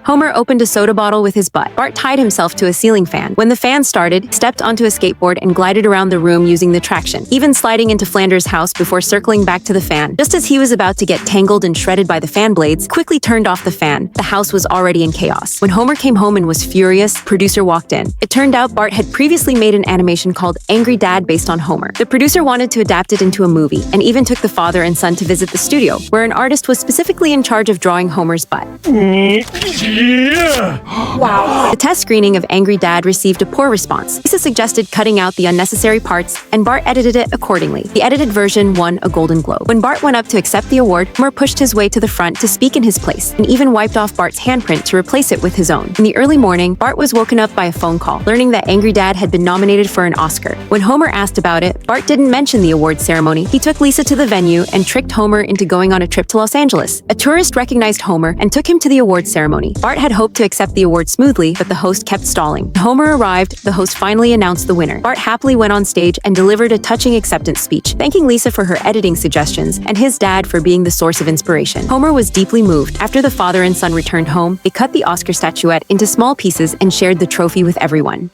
Homer opened a soda bottle with his butt. Bart tied himself to a ceiling fan. When the fan started, stepped onto a skateboard and glided around the room using the traction, even sliding into Flanders' house before circling back to the fan. Just as he was about to get tangled and shredded by the fan blades, quickly turned off the fan. The house was already in chaos. When Homer came home and was furious, producer walked in. It turned out Bart had previously made an animation called Angry Dad based on Homer. The producer wanted to adapt it into a movie, and even took the father and son to visit the studio, where an artist was specifically in charge of drawing Homer's butt. Wow. The test screening of Angry Dad received a poor response. Lisa suggested cutting out the unnecessary parts, and Bart edited it accordingly. The edited version won a Golden Globe. When Bart went up to accept the award, Homer pushed his way to the front to speak in his place, and even wiped off Bart's handprint to replace it with his own. In the early morning, Bart was woken up by a phone call, learning that Angry Dad had been nominated for an Oscar. When Homer asked about it, Bart didn't mention the award ceremony. He took Lisa to the venue and tricked Homer into going on a trip to Los Angeles. A tourist recognized Homer and took him to the award ceremony. Bart had hoped to accept the award smoothly, but the host kept stalling. When Homer arrived, the host finally announced the winner. Bart happily went on stage and delivered a touching acceptance speech, thanking Lisa for her editing suggestions and his dad for being the source of inspiration. Homer was deeply moved. After the father and son returned home, they cut the Oscar statuette into small pieces and shared the trophy with everyone.